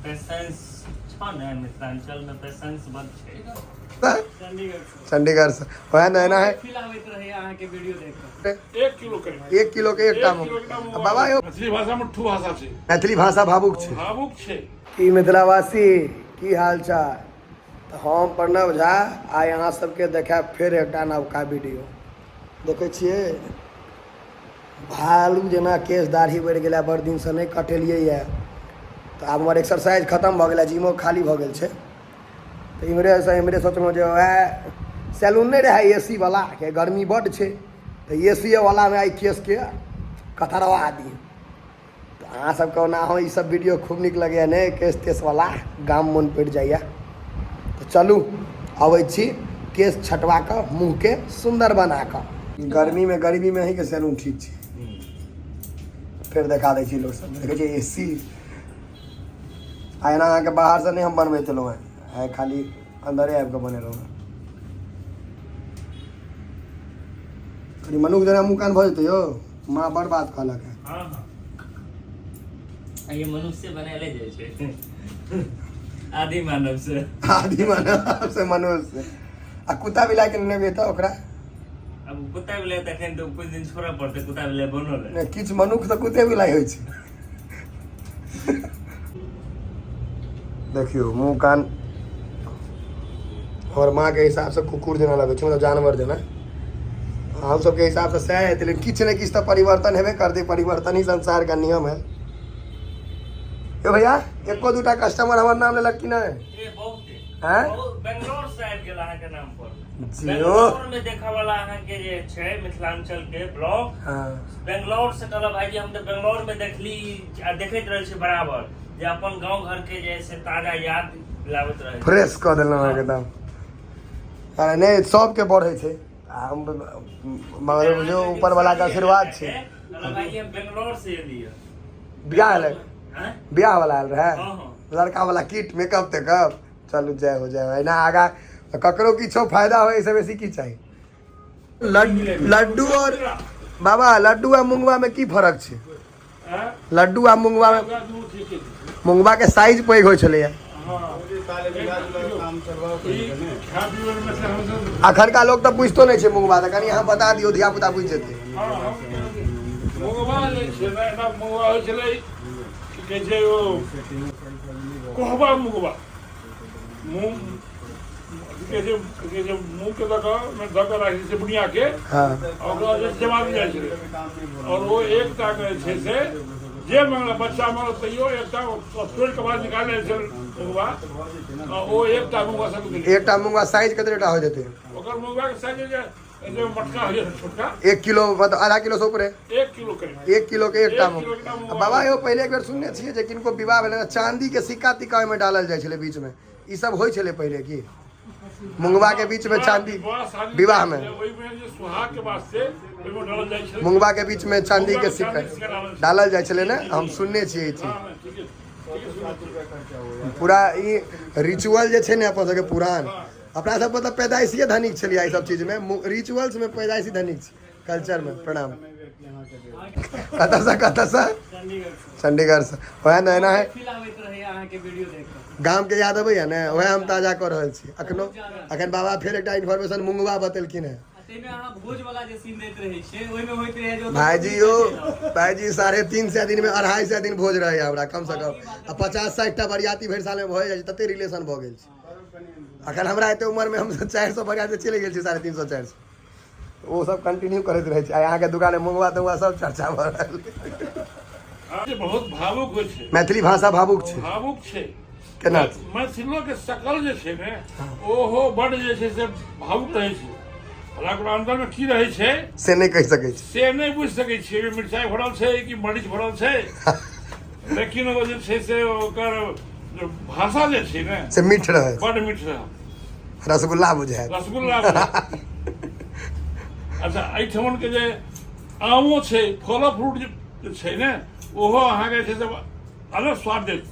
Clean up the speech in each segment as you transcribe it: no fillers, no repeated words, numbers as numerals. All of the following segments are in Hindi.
पेशेंस छ ने मिथिलांचल में पेशेंस बड़ छै चंडीगढ़ से वह नैना है खिलावैत रहे अहाँ के वीडियो देख के 1 किलो के एकटा मूंग बाबा यो मैथिली भाषा मिठ्ठू भाषा छै मैथिली भाषा भावुक छै की मिथिलावासी की हाल चाल तो हम प्रणव झा आइ अहाँ सबके देखाब फेर एकटा नवका वीडियो देखै छियै भालू जेना केश दाढ़ी बढ़ि गेलै बड़ दिन से नहीं कटेलियै ये तो आब हमर एक्सरसाइज खत्म भऽ गेलै जिमो खाली भऽ गेल छै तो इम्हरे से इम्हरे सोचलहुँ जे वएह सैलून नहीं रहे एसी वाला के गर्मी बड्ड छै तो एसी वाला में आई केश के कतरवा दी तो अहाँ सबके ओना हो ई सब वीडियो खूब नीक लगैए ने केश तेश वाला गाम मन पड़ि जाइए तो चलू अबै छी केश छटवा कऽ मुँह के सुंदर बना कऽ गर्मी में ही के सैलून ठीक छै फिर देखा दै छी लोग सब देखै छै एसी आइना अहाँके बाहर से नहीं हम बनबैत एलहुँ हैं है खाली अंदरे आबि कऽ बनेलहुँ हैं कनी मनुख जना मुँह कान भऽ जेतै यौ माँ बड़ बात कहलक है हाँ ये मनुष्य बनाले जाइ छै आदि मानव से मनुष्य आ कुत्ता बिलाइ के नहीं बेटा ओकरा अब कुत्ता बिलाइ तखन तो कुछ दिन छोड़ा पड़तै कुत्ता बिलाइ बनल है किछु मनुख तऽ कुत्ते बिलाइ होइ छै देखियो मुँह कान और माँ के हिसाब से कुकुर जना लगे मतलब जानवर जना हम सबके हिसाब से सह है लेकिन किछु ने किछु तो परिवर्तन हेबे करते परिवर्तन ही संसार का नियम है ये भैया एको दूटा कस्टमर हमार नाम लेलक कि नहीं हैं बेंगलोर से आबि गेल अहाँ के नाम पर जियो बेंगलोर में देखा वाला अहाँ के जे छै मिथिलांचल के ब्लॉग हाँ बेंगलोर से कहला भाईजी हम तो बेंगलोर में देखली आ देखैत रहै छी बराबर जे अपन गांव घर के जे से ताजा याद लाबैत रहे फ्रेश कऽ देलहुँ एकदम अरे नहीं सबके बढ़ै छै हम मगर जो ऊपर वाला का आशीर्वाद छै भाई हम बेंगलोर से एलिए बियाह है बियाह वाला आयल रहे हाँ लड़का वाला किट मेकअप तेकअप चलू जय हो एना आगा ककरो किछो फायदा हो ऐसे बेसी की चाहिए लड्डू और बाबा लड्डू आ मुंगवा में की फर्क छै लड्डू आ मुंगवा में मुंगवा के साइज पैघ होइ छलै अखनका लोग तो पूछतो नहीं छै मुंगवा तऽ कनी अहाँ बता दियौ धिया पुता पूछ जेतै मुंगवा जे छै ने एना मुंगवा होइ छलै की कहै छै ओ कोहबा मुंगवा मुंह के जे मुंह के दऽ कऽ राखै छै बुनिया के हाँ ओकरा जे जमा जाइ छै और वो एकटा के छै से जे मंगला बच्चा मंगल तैयो एकटा तोड़ के बाद निकाल ले छै मुंगवा ओ एकटा मुंगवा सब एकटा मुंगवा साइज कतेटा हो जेतै ओकर मुंगवा के साइज जे मटका हो छै छोटका 1 किलो मतलब आधा किलो से ऊपर 1 किलो करीब 1 किलो के एकटा मुंगवा बाबा यो पहले एक बेर सुनने छियै जे किनको विवाह भेलै चांदी के सिक्का तिक्का में डालल जाइ छलै बीच में ई सब होइ छलै पहले की मुंगवा के बीच में चांदी विवाह में मुंगवा के बीच में चांदी के सिक्का डालल जाइ छलै ने हम सुनने छियै ई चीज पूरा ई रिचुअल जे छै ने अपन सबके पुरान अपना सब मतलब पैदाइशी धनिक छलियै ई सब चीज में रिचुअल्स में पैदाइशी धनिक कल्चर में प्रणाम कतऽ से चंडीगढ़ से वह नैना है खिलावैत रहे अहाँ के वीडियो देख के गाम के याद अबैया ने वह हम ताजा कर रहल छी अखन बाबा फेर एकटा इन्फॉर्मेशन मुंगवा बतेलखिन है भोज वाला जे सीन दैत रहे छै ओइ में होइत रहे जो भाईजी यो भाईजी 3.5 दिन में 2.5 दिन भोज रहे हमरा कम से कम आ 50-60 टा बरियाती भरि साल में भऽ जाइ छै तते रिलेशन भऽ गेल छै अखन हमरा एते उम्र में हम 400 बरियाती चलि गेल छी 350-400 वो सब कंटिन्यू करैत रहे छै अहाँ के दुकान में मुंगवा तुंगवा सब चर्चा भऽ रहल बहुत भावुक होइ छै मैथिली भाषा भावुक छै केना मैथिलो के शकल जे छै ने ओहो बड जे छै से भावुक रहै छै ओकरा अंदर में की रहै छै से नहीं कहि सकै छी से नहीं बुझ सकै छी मिर्चाई भरल छै कि मरीच भरल छै लेकिन ओ जे छै से ओकर भाषा जे छै ने से मीठ रहे बड मीठ रहे रसगुल्ला बुझाय रसगुल्ला अच्छा एहिठमन के जे आमो छै फल फ्रूट जे छै ने ओहो अहाँ के छै से अलग स्वाद देत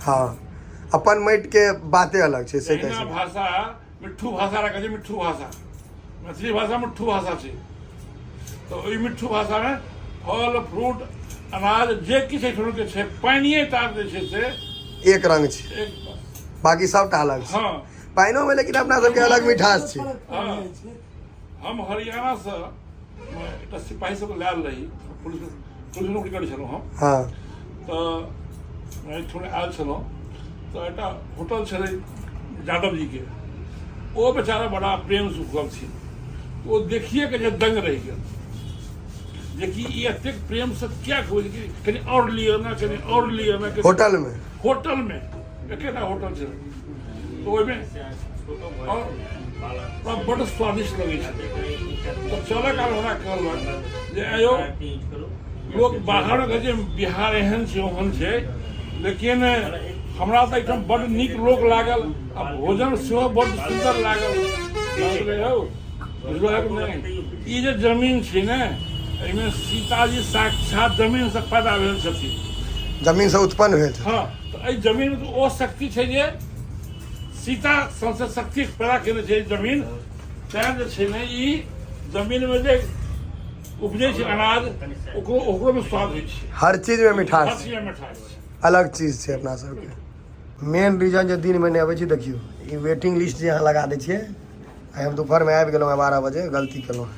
हाँ अपन माटि के बाते अलग छै से कहै छै भाषा मिठ्ठू भाषा रखै छै मिठ्ठू भाषा मैथिली भाषा मिठ्ठू भाषा छै तो ओहि मिठ्ठू भाषा में फल फ्रूट अनाज जे किछु एहिठमन के छै पानिये टा जे छै से एक रंग छै, एक बस। बाकी सबटा अलग छै। हाँ पानिओ में लेकिन अपना सबके अलग मिठास छै। हाँ हम हरियाणा से एकटा सिपाही सब लायल रही, पुलिस नौकरी करै छलहुँ हम। हाँ एहिठुन आयल छलहुँ तऽ एकटा होटल छलै यादव जी के, ओ बेचारा बड़ा प्रेम से उगल छी, ओ देखिए के जे दंग रहि गेल जेकि ई एतेक प्रेम से क्या खोज कि कनी और लिअ ना, कनी और लिअ ना। होटल में एकेटा होटल छलै, तो ओहिमे और बड़ स्वादिष्ट लगै छै। तो चलऽ काल हमरा कहलक जे आयो लोग बाहर के जे बिहार एहन छै ओहन छै, लेकिन हमरा तऽ एहिठाम बड़ नीक लोक लागल आ भोजन सेहो बड़ सुन्दर लागल। हौ बुझलक नहि, ई जे जमीन छै ने, एहिमे सीताजी साक्षात जमीन से पैदा भेल छथिन, जमीन से उत्पन्न भेल छै। हाँ तऽ एहि जमीन में ओ शक्ति छै जे सीता सबसे शक्ति पैदा केने छै जमीन। तैं जे छै ने, ई जमीन में जे उपजे छै अनाज, ओकरो में स्वाद होइ छै, हर चीज में मिठास हर छै, चीज में मिठास छै। अलग चीज छै अपना सबके। मेन रीजन जे दिन में नहीं अबै छी, देखियो ई वेटिंग लिस्ट जे अहाँ लगा दै छियै। आइ हम दोपहर में आबि गेलहुँ 12 बजे, गलती केलहुँ।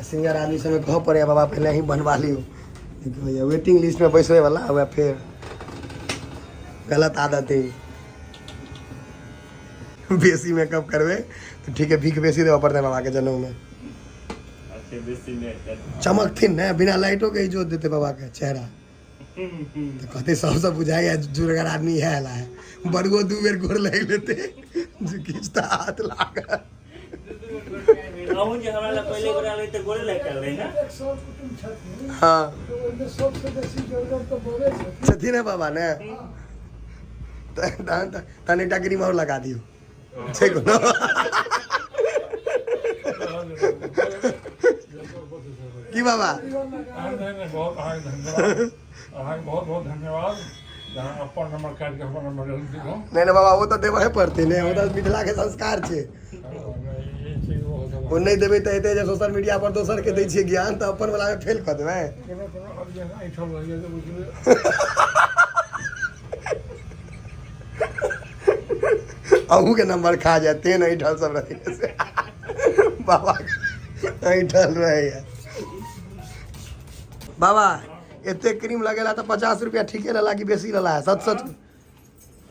सीनियर आदमी सबके कहऽ पड़ैए बाबा पहले ही बनवा लियो, देखियो वेटिंग लिस्ट में बैसबै वाला हुआ, फिर गलत आदत है। बेसी मेकअप करबै तो ठीक है, भीख बेसी देवा पड़तै बाबा के जनेऊ में। चमकथिन ने, बिना लाइटों के इज्जत देते बाबा के चेहरा। तो कहते सबसे बुझाइए जुर्गर आदमी है ला है, बड़गो 2 बेर गोर लग लेते जो खींचता हाथ लागा। हाँ छथिन है बाबा ने, तन एकटा क्रीम और लगा दियो छै कोनो। की बाबा बहुत बहुत धन्यवाद। अपन नंबर काटि के अपन नंबर दिलहुँ। नहीं बाबा वो तो देवे पड़ते ने, वो तो मिथिला के संस्कार छै। वो नहीं देवे तो एते जे सोशल मीडिया पर दोसर के दै छियै ज्ञान, तो अपन वाला में फेल कर देबै। अहू के नंबर खा जाए, तेन ऐठल सब रहे से बाबा ऐठल रहे। बाबा एते क्रीम लगेला तो 50 रुपया ठीके लला कि बेसी लला है? सच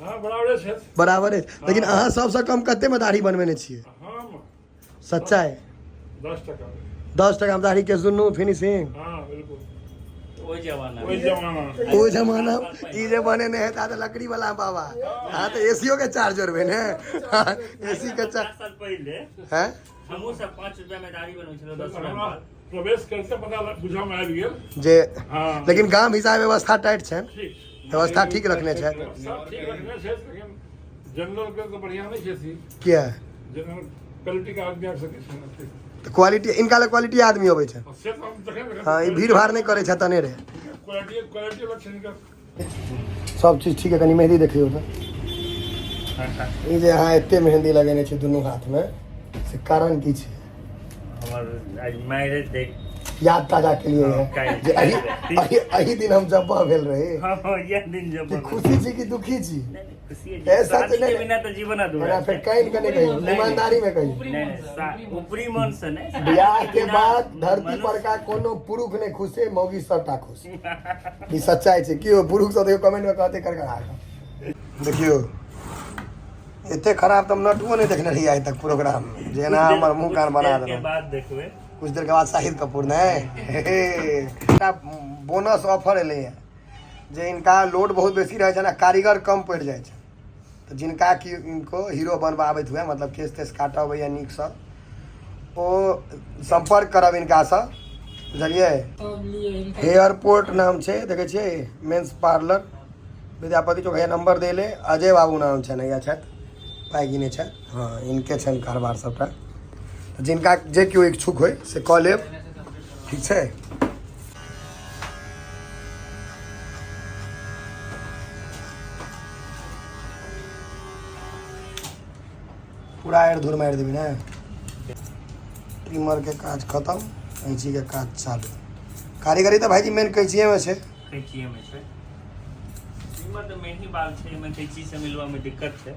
हाँ बराबर छै, बराबर है। लेकिन अहाँ सबसे कम कते में दाढ़ी बनवेने छियै? सच्चाई 10 टका में दाढ़ी के सुनू फिनिशिंग। ओ जमाना ई जे बने नहीं है तो लकड़ी वाला बाबा। हाँ तो एसीओ के चार्ज जोड़बे ने, एसी के चार्ज पहले हैं हमहू सब 5 रुपया में दाढ़ी बनबै छलौ, 10 रुपया प्रवेश करते पता बुझा में आबि गेल जे। हाँ लेकिन गांव हिसाब व्यवस्था टाइट छै, ठीक व्यवस्था ठीक रखने छै। सब ठीक रखने छै, लेकिन जनरल के तो बढ़िया नहीं छै। किया जनरल क्वालिटी का आदमी आ सके छै, तो क्वालिटी इनका ले क्वालिटी आदमी होवे छै। से तो हम देखे हाँ ई भीड़ भाड़ नहीं करे छै, तने रहे क्वालिटी लक्षण का सब चीज ठीक है। कनी मेहंदी देखियो तो ई जे अहाँ एते मेहंदी लगेने छी दुनू हाथ में, से कारण की छै? हमर आज मैरिज देख याद ताजा के लिए है जे अही दिन हम जब्बा भेल रहे। हां ये दिन जब कि खुशी छी कि दुखी छी? खुशी ऐसा तो नहीं, बिना तो जीवन अधूरा ना फिर कहीं कने कहीं ईमानदारी में कहीं नहीं, ऊपरी मन से नहीं। बियाह के बाद धरती पर का कोनो पुरुष ने खुशे मौगी सबटा खुश। ई सच्चाई छै। कियो पुरुष सब देखियो कमेंट में कहते कर आ देखियो एते खराब तुम नटुओ नहीं देखने रही आज तक प्रोग्राम में, जेना हमर मुंह कान बना के देलौ। बाद देखबे कुछ देर के बाद शाहिद कपूर ने बोनस ऑफर एले है जे इनका लोड बहुत बेसी रहे छै ना, कारीगर कम पड़ जाए छै, तो जिनका कि इनको हीरो बनवाबैत हुए, मतलब केस तेस काटब या नीक सँ, ओ संपर्क करब इनका सँ, बुझलिए। एयरपोर्ट नाम छै, देखे छियै मेंस पार्लर विद्यापति चौक, है नंबर देले। अजय बाबू नाम छै, नैया छथि, पाइ गिने छथि। हाँ इनके छनि कारबार सबटा, जिनका जे केओ इच्छुक होय से कऽ लेब, ठीक छै। पूरा एर धूर मारि देबी ने। ट्रिमर के काज खत्म, कैंची के काज चालू। कारीगरी तो भाईजी मेन कैंचिए में छै। कैंचिए में छै। किस्मत में ही बाल छे में कैंची से मिलवा में दिक्कत है,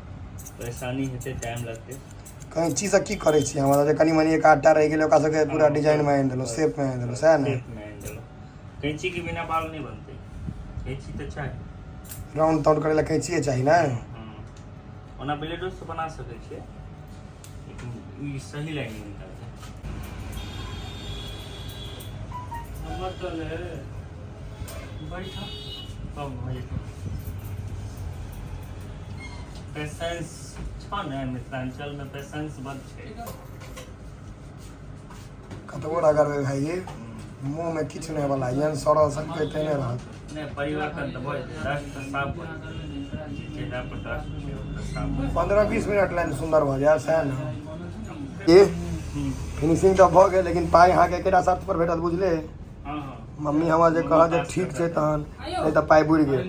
परेशानी हेते, टाइम लगते। कैंची से की करे छी हमरा जे कनी मनी एक आटा रह गेल ओकरा सबके पूरा डिजाइन में आनि देलो, शेप में आनि देलो, सह ना। कैंची के बिना बाल नहीं बनते, कैंची तो चाहिए। राउंड ताउंड करे ला कैंची चाहिए ना। ओना ब्लेडो से बना सके छे, लेकिन ई सही लाइन नहीं निकालते। मतलब है बैठा कब भाई पेशेंस छ ने, मिथिलांचल में पेशेंस बड़ छे। कतबो रगड़ भाई मुंह में किछ नहीं वाला यन सड़ल सब के तेने रहत ने परिवर्तन तो बहुत दस्त साफ हो जेटा पर दस्त साफ 15-20 मिनट लाइन सुंदर भ जाय सह ना। ये फिनिशिंग तो भ गेल, लेकिन पाई अहाँ के केटा शर्त पर भेटल बुझले। हां मम्मी हमरा जे कहा जे ठीक छै तहन नहीं तो पाई बुड़ गेल।